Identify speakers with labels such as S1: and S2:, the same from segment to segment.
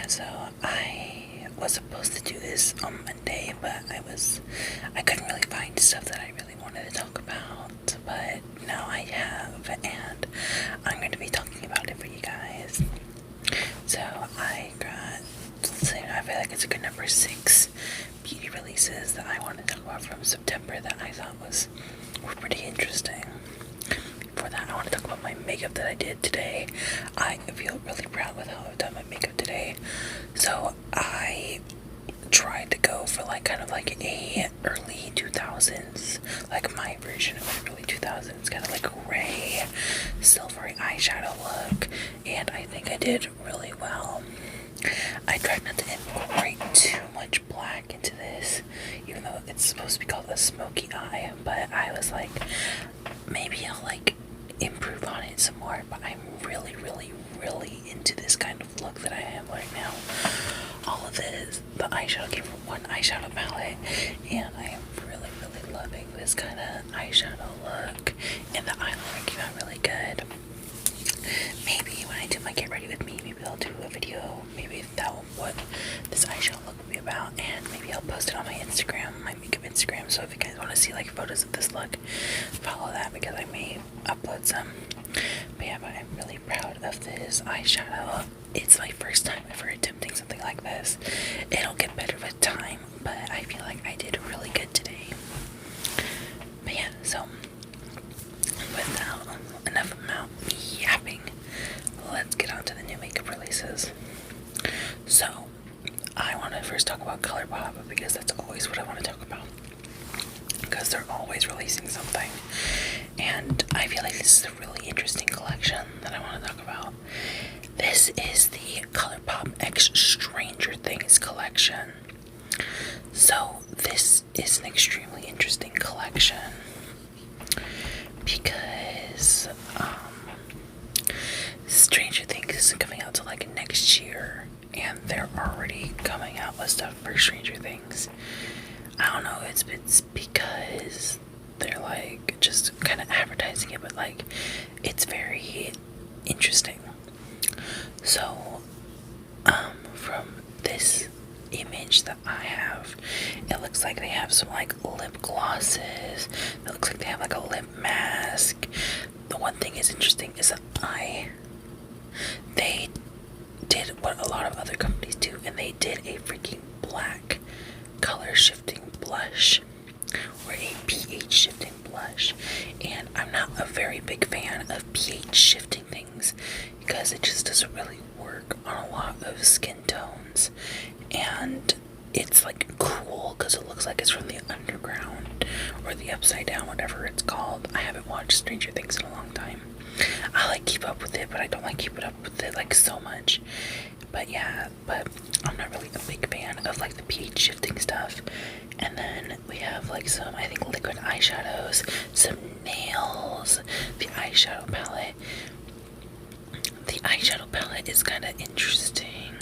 S1: So I was supposed to do this on Monday, but I couldn't really find stuff that I really wanted to talk about. But now I have, and I'm going to be talking about it for you guys. So I feel like it's a good number 6 beauty releases that I want to talk about from September that I thought were pretty interesting. Before that, I want to talk about my makeup that I did today. I feel really proud with how I've done my makeup today. So I tried to go for kind of like a early 2000s, like my version of early 2000s, kind of like gray, silvery eyeshadow look, and I think I did really well. I tried not to incorporate too much black into this, even though it's supposed to be called a smoky eye, but I was like, maybe I'll improve on it some more. But I'm really into this kind of look that I have right now. All of this, the eyeshadow came from one eyeshadow palette, and I am really loving this kind of eyeshadow look, and the eyeliner came out really good. Maybe when I do my get ready with me, maybe I'll do a video, maybe what this eyeshadow look will be about, and maybe I'll post it on my Instagram, my makeup Instagram. So if you guys want to see photos of this look, follow that, because I may upload some. But yeah, I'm really proud of this eyeshadow. It's my first time ever attempting something like this. It'll get better with time, but I feel like I did really good today. But yeah, so without enough amount yapping, let's get on to the new makeup releases. So I want to first talk about ColourPop, because that's always what I want to talk about, because they're always releasing something, and I feel like this is a really interesting collection that I want to talk about. This is the ColourPop X Stranger Things collection. So this is an extremely interesting collection because Stranger Things isn't coming out till next year, and they're already coming out with stuff for Stranger Things. I don't know, it's because they're just kind of advertising it, but it's very interesting. So from this image that I have, it looks like they have some lip glosses. It looks like they have a lip mask. The one thing is interesting is that they did what a lot of other companies do, and they did a freaking black color shifting blush, or a pH shifting blush, and I'm not a very big fan of pH shifting things because it just doesn't really work on a lot of skin tones, and it's cool because it looks like it's from the underground or the upside down, whatever it's called. I haven't watched Stranger Things in a long time. I keep up with it, but I don't keeping up with it so much. But yeah, I'm not really a big fan of the pH shifting stuff. And then we have some, I think, liquid eyeshadows, some nails, the eyeshadow palette. The eyeshadow palette is kind of interesting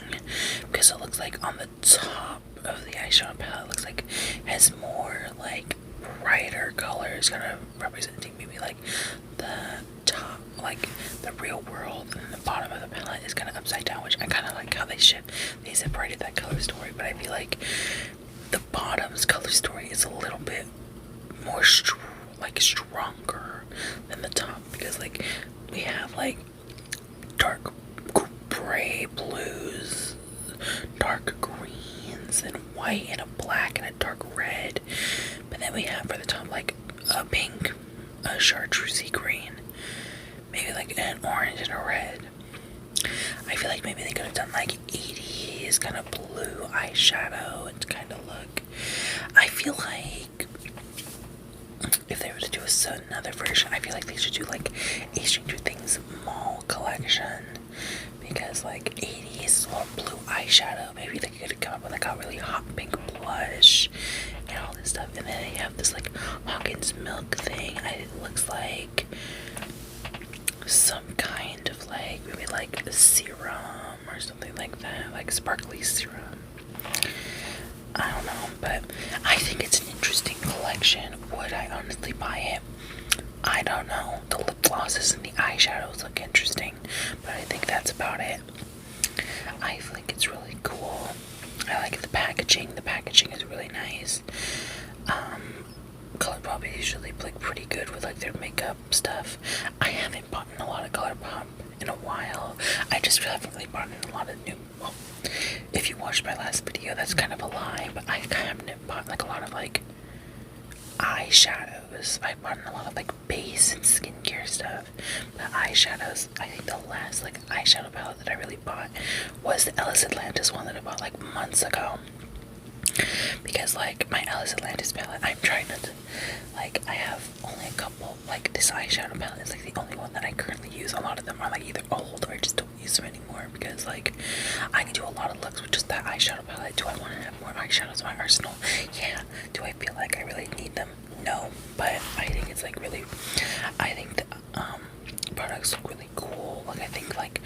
S1: because it looks like on the top of the eyeshadow palette, it looks like it has more brighter colors, kind of representing maybe the top, the real world, and the bottom of the palette is kind of upside down, which I kind of like how they separated that color story. But I feel like the bottom's color story is a little bit more stronger than the top, because we have dark gray blues, dark greens, and white, and a black, and a dark red. But then we have for the top a pink, a chartreusey green, maybe an orange and a red. I feel like maybe they could have done 80s kind of blue eyeshadow and kind of look. I feel like if they were to do another version, I feel like they should do a Stranger Things mall collection, because 80s or blue eyeshadow, maybe they could have come up with a really hot pink blush and all this stuff. And then they have this Hawkins milk thing. It looks like some kind of maybe a serum or something like that, sparkly serum. I don't know, but I think it's an interesting collection. Would I honestly buy it? I don't know. The lip glosses and the eyeshadows look interesting, but I think that's about it. I think it's really cool. I like the packaging. The packaging is really nice. ColourPop is usually like pretty good with like their makeup stuff. I haven't bought in a lot of ColourPop in a while. I just haven't really bought in a lot of new. Well, if you watched my last video, that's kind of a lie, but I haven't bought like a lot of like eyeshadows. I bought in a lot of like base and skincare stuff. But eyeshadows, I think the last like eyeshadow palette that I really bought was the Ellis Atlantis one that I bought like months ago. Because like my Ellis Atlantis palette, I'm trying to like, I have only a couple, like this eyeshadow palette is like the only one that I currently use. A lot of them are like either old or I just don't use them anymore because like I can do a lot of looks with just that eyeshadow palette. Do I want to have more eyeshadows in my arsenal? Yeah. Do I feel like I really need them? No. But I think it's like really, I think the products look really cool. Like I think like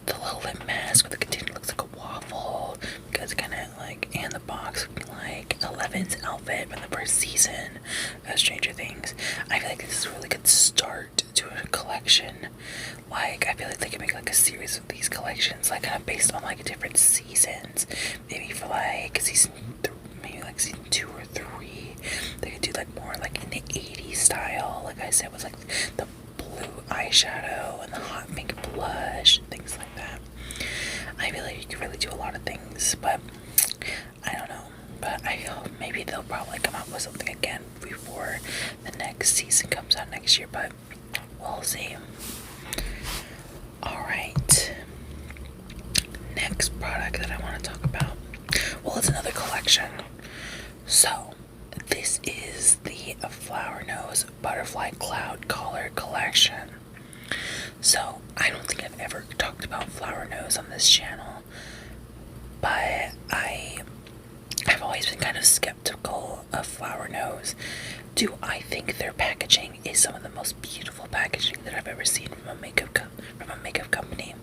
S1: the little lip mask with the container looks like a waffle because it kind of like, and the box like Eleven's outfit from the first season of Stranger Things. I feel like this is a really good start to a collection. Like I feel like they can make like a series of these collections, like kind of based on like different seasons. Maybe for like maybe like season 2 or 3, they could do like more like in the 80s style. Like I said, with like the blue eyeshadow and the hot pink blush and things like that. I feel like you could really do a lot of things, but I don't know. But I hope maybe they'll probably come out with something again before the next season comes out next year, but we'll see. Alright. Next product that I want to talk about. Well, it's another collection. So, this is the Flower Nose Butterfly Cloud Collar Collection. So, I don't think I've ever talked about Flower Nose on this channel, but I've always been kind of skeptical of Flower Nose. Do I think their packaging is some of the most beautiful packaging that I've ever seen from a makeup company?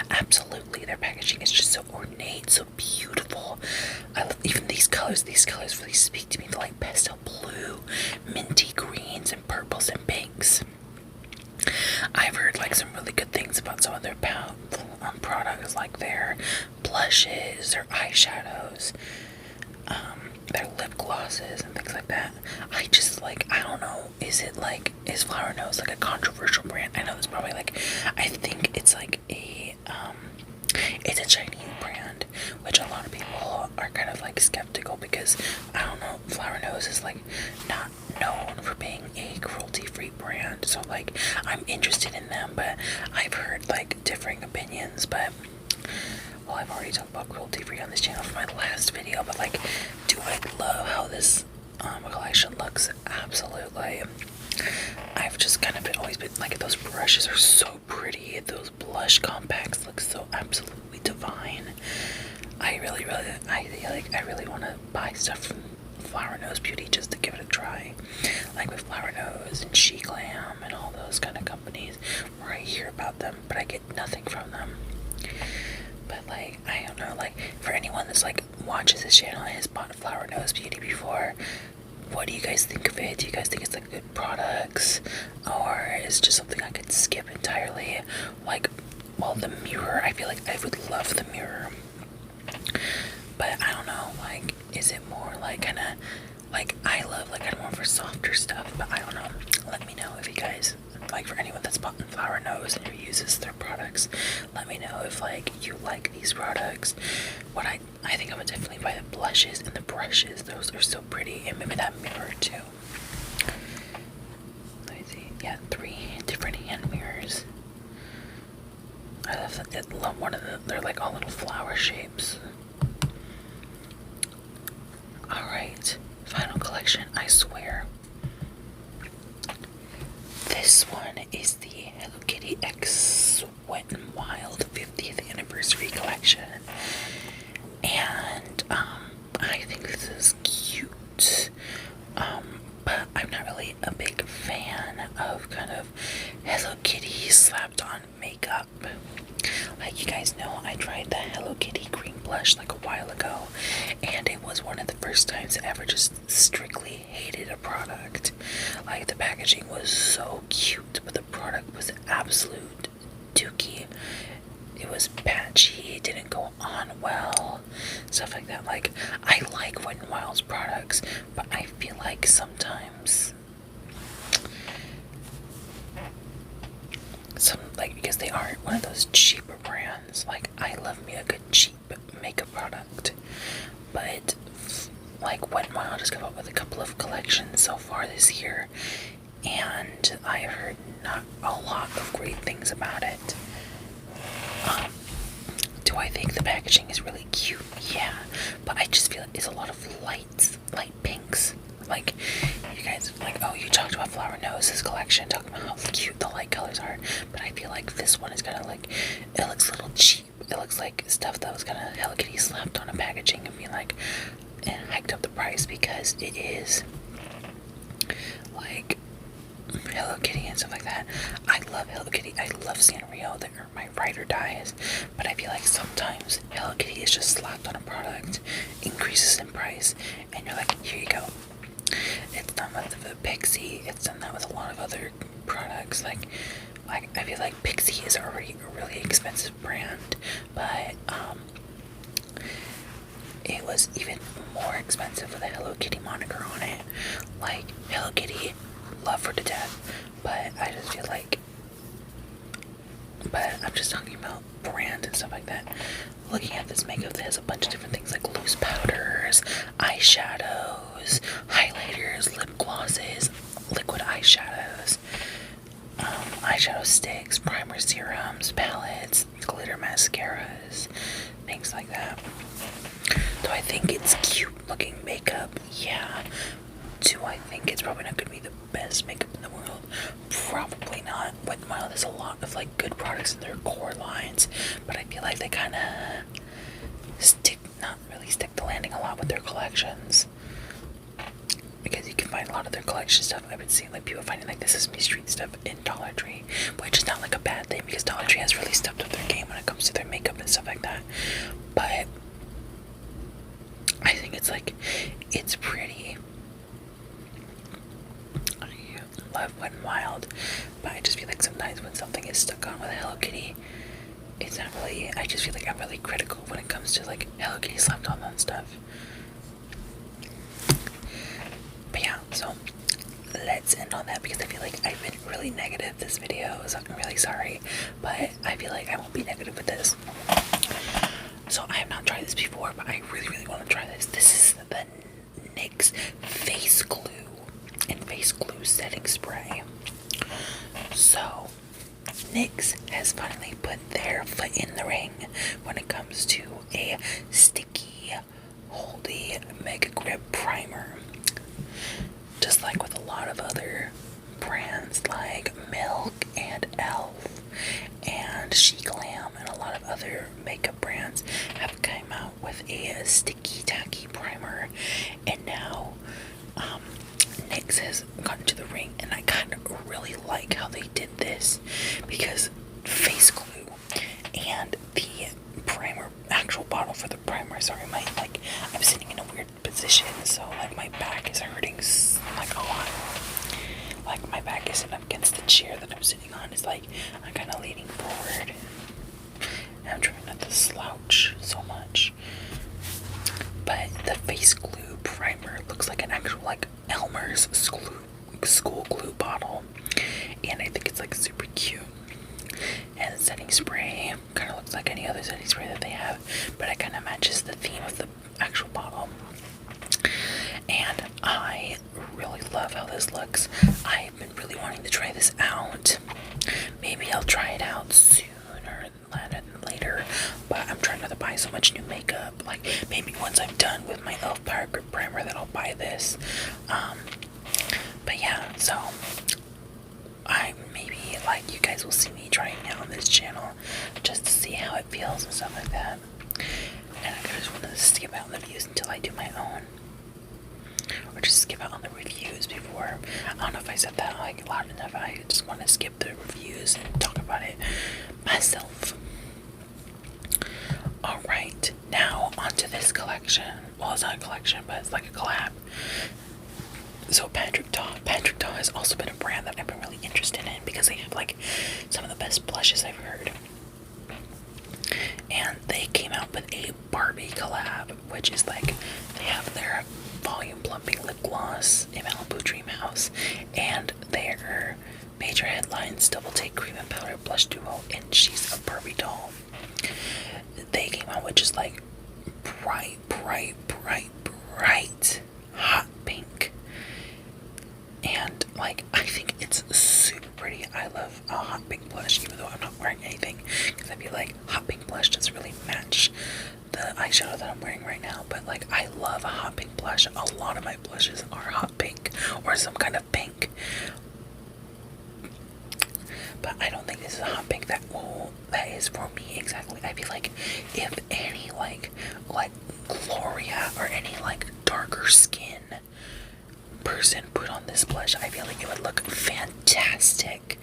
S1: Absolutely. Their packaging is just so ornate, so beautiful. I love even these colors. These colors really speak to me. They're like pastel blue, minty greens, and purples and pinks. I've heard like some really good things about some of their products, like their blushes, their eyeshadows, their lip glosses and things like that. I just like, I don't know, is Flower Nose like a controversial brand? I know it's probably like, I think it's like it's a Chinese brand, which a lot of people are kind of like skeptical because, I don't know, Flower Nose is like not known for being a cruelty-free brand, so like I'm interested in them, but I've heard like differing opinions. But well, I've already talked about cruelty-free on this channel for my last video, but like, do I love how this collection looks? Absolutely. I've just kind of always been like, those brushes are so pretty. Those blush compacts look so absolutely divine. I really want to buy stuff from Flower Nose Beauty just to give it a try. Like with Flower Nose and She Glam and all those kind of companies where I hear about them, but I get nothing from them. But like, I don't know, like for anyone that's like watches this channel and has bought Flower Nose Beauty before, what do you guys think of it? Do you guys think it's like good products, or is it just something I could skip entirely? Like, well, the mirror, I feel like I would love the mirror, but I don't know, like, is it more like kind of like, I love like kind of more for softer stuff, but I don't know. Let me know if you guys, like for anyone that's bought in Flower Nose and who uses their products, let me know if like you like these products. What I think I would definitely buy the blushes and the brushes. Those are so pretty, and maybe that mirror too. Let me see. Yeah, 3 different hand mirrors. I love that. Love one of them. They're like all little flower shapes. All right, final collection. I swear. This one is the Hello Kitty X Wet n Wild 50th Anniversary Collection. And, I think this is cute. But I'm not really a big fan of kind of Hello Kitty slapped on makeup. Like you guys know, I tried the Hello Kitty green blush like a while ago, and it was one of the first times I ever just strictly hated a product. Like the packaging was so cute, but the product was absolute dookie. it was patchy, it didn't go on well, stuff like that. Like, I like Wet n Wild's products, but I feel like sometimes because they aren't one of those cheaper brands. Like, I love me a good cheap makeup product, but like Wet n Wild has come up with a couple of collections so far this year, and I heard not a lot of great things about it. Do I think the packaging is really cute? Yeah, but I just feel it's a lot of light pinks. Like, you guys, like, oh, you talked about Flower Nose's collection, talking about how cute the light colors are, but I feel like this one is kind of like, it looks a little cheap. It looks like stuff that was kind of Hello Kitty slapped on a packaging and be like, and hiked up the price because it is like Hello Kitty and stuff like that. I love Hello Kitty. I love Sanrio. They're my ride or dies. But I feel like sometimes Hello Kitty is just slapped on a product, increases in price, and you're like, here you go. It's done with the Pixie. It's done that with a lot of other products. Like I feel like Pixie is already a really expensive brand, but it was even more expensive with a Hello Kitty moniker on it. Like, Hello Kitty, love her to death, but I just feel like, but I'm just talking about brand and stuff like that. Looking at this makeup, that has a bunch of different things like loose powders, eyeshadows, highlighters, lip glosses, liquid eyeshadows, eyeshadow sticks, primer serums, palettes, glitter mascaras, things like that. Do I think it's cute looking makeup? Yeah. Do I think it's probably not going to be the best makeup in the world? Probably not. Wet n Wild has a lot of like good products in their core lines, but I feel like they kind of not really stick the landing a lot with their collections. Because you can find a lot of their collection stuff. I've been seeing like people finding like the Sesame Street stuff in Dollar Tree, which is not like a bad thing because Dollar Tree has really stepped up their game when it comes to their makeup and stuff like that. But I think it's like, it's pretty. I love Wet n Wild, but I just feel like sometimes when something is stuck on with Hello Kitty, it's not really, I just feel like I'm really critical when it comes to like Hello Kitty slapped on that stuff. But yeah, so let's end on that because I feel like I've been really negative this video, so I'm really sorry, but I feel like I won't be negative with this. So I have not tried this before, but I really, really want to try this. This is the NYX Face Glue and Face Glue Setting Spray. So NYX has finally put their foot in the ring when it comes to a sticky, holdy Mega Grip Primer. Just like with a lot of other brands like Milk and e.l.f. and SheGlam and a lot of other makeup brands have come out with a sticky tacky primer, and now NYX has gotten to the ring, and I kind of really like how they did this because face glue and the primer, actual bottle for the primer, sorry, I'm sitting in a weird position, so like my back is hurting like a lot. Like my back isn't up against the chair that I'm sitting on. It's like I'm kind of leaning forward. And I'm trying not to slouch so much. But the face glue primer looks like an actual like Elmer's school glue bottle. And I think it's like super cute. And the setting spray kind of looks like any other setting spray that they have, but it kind of matches the theme of the actual bottle. And I really love how this looks. I've been really wanting to try this out. Maybe I'll try it out sooner than later, but I'm trying not to buy so much new makeup. Like, maybe once I'm done with my e.l.f. Power Grip Primer, then I'll buy this. But yeah, so maybe like you guys will see me trying it on this channel just to see how it feels and stuff like that. And I just want to skip out on the views until I do my own, or just skip out on the reviews before. I don't know if I said that like loud enough. I just want to skip the reviews and talk about it myself. Alright, now onto this collection. Well, it's not a collection, but it's like a collab. So Patrick Ta has also been a brand that I've been really interested in because they have like some of the best blushes I've heard. and they came out with a Barbie collab, which is like they have their volume plumping lip gloss in Malibu Dream House, and their major headlines Double Take Cream and Powder Blush Duo, and she's a Barbie doll. They came out with just like bright hot pink, and like I think it's super pretty. I love a hot pink blush, even though I'm not wearing anything, because I feel like hot pink blush doesn't really match the eyeshadow that I'm wearing right now. But like I love a hot pink blush. A lot of my blushes are hot pink or some kind of pink, but I don't think this is a hot pink that is for me exactly. I feel like if any like Gloria or any like darker skin person put on this blush, I feel like it would look fantastic.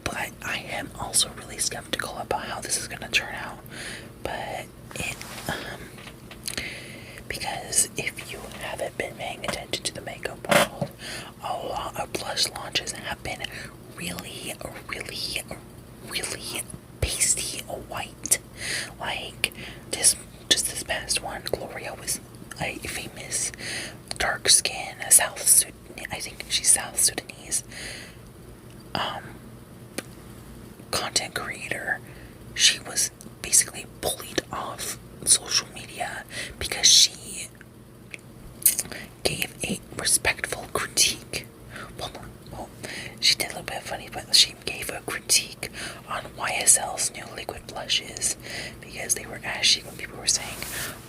S1: But I am also really skeptical about how this is gonna turn out. But it because if you haven't been paying attention to the makeup world, a lot of blush launches have been really pasty white. Like this past one, Gloria was a famous dark skin South Sudanese, I think she's South Sudanese, content creator. She was basically bullied off social media because she gave a respectful critique. Well, she did a little bit funny, but she gave a critique on YSL's new liquid blushes because they were ashy when people were saying,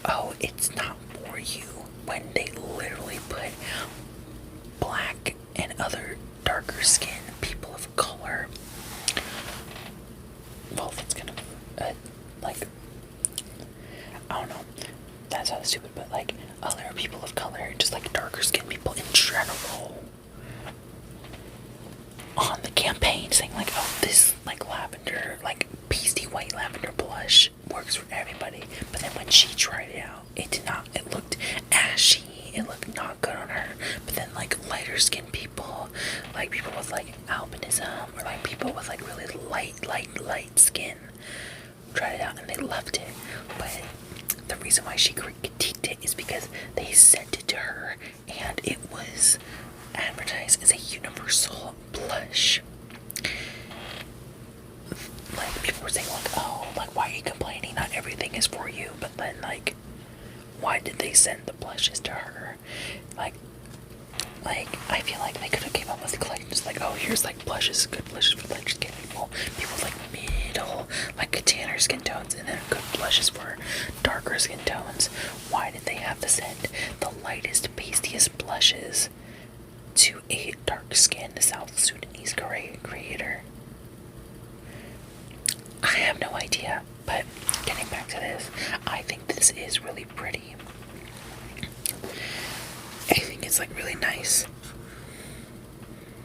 S1: "Oh, it's not for you," when they literally put black and other darker skin people of color. Well, that's kind of like, I don't know, that sounds stupid, but like other people of color, just like darker skinned people in general, on the campaign saying like, "Oh, this like lavender, like pasty white lavender blush works for everybody." But then when she tried it out, it did not. It looked ashy. It looked not good on her. But then like lighter skinned people, like people with like albinism, or like people with like really light skin, tried it out and they loved it. But the reason why she critiqued it is because they sent it to her and it was advertised as a universal blush. Like people were saying like, "Oh, like why are you complaining? Not everything is for you." But then like, why did they send the blushes to her? Like I feel like they could have came up with collections like, "Oh, here's like blushes, good blushes for light skin people with like middle, like tanner skin tones, and then good blushes for darker skin tones." Why did they have to send the lightest, pastiest blushes to a dark skinned South Sudanese creator? I have no idea, but getting back to this, I think this is really pretty. I think it's like really nice,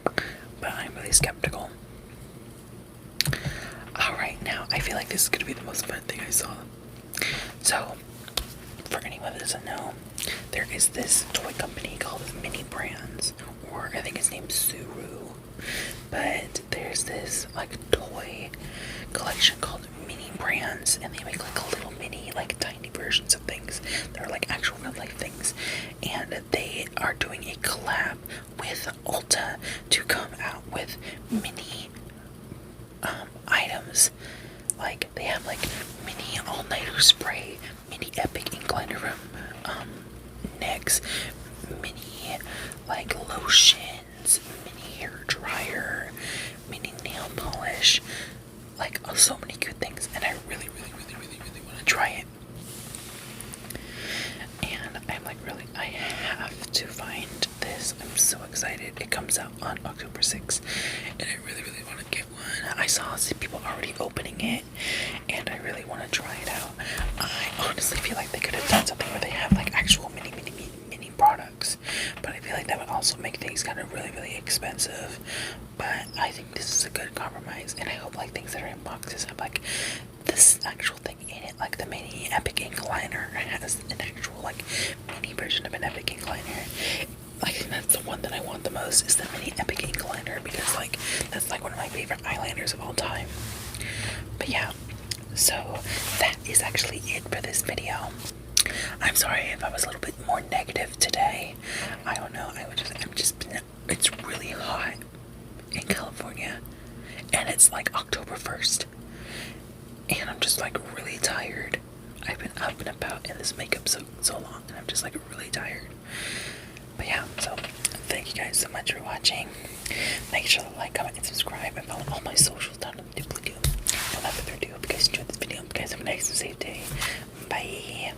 S1: but I'm really skeptical. Alright, now I feel like this is gonna be the most fun thing I saw. So, for anyone that doesn't know, there is this toy company called Mini Brands, or I think it's named Suru. But there's this like toy collection called Mini Brands, and they make like little mini, like tiny versions of things. They're like actual real life things, and they are doing a collab with Ulta to come out with mini items. Like they have like mini all-nighter spray, mini epic ink liner from NYX, mini like lotions, mini hair dryer, mini nail polish, like so many good things, and I really want to try it. And I'm like, really, I have to find this. I'm so excited. It comes out on October 6th, and I really want to get one. I saw some people already opening it, and I really want to try it out. I honestly feel like they could have done something where they have like actual mini products, but I feel like that would also make things kind of really expensive. But I think this is a good compromise, and I hope like things that are in boxes have like this actual thing in it, like the mini epic ink liner has an actual like mini version of an epic ink liner. I think that's the one that I want the most, is the mini epic ink liner, because like that's like one of my favorite eyeliners of all time. But yeah, So that is actually it for this video. I'm sorry if I was a little bit more negative today. I don't know. It's really hot in California, and it's like October 1st, and I'm just like really tired. I've been up and about in this makeup so long, and I'm just like really tired. But yeah, so thank you guys so much for watching. Make sure to like, comment, and subscribe, and follow all my socials down in the doobly-doo. Without further ado, hope you guys enjoyed this video. Hope you guys have a nice and safe day. Bye.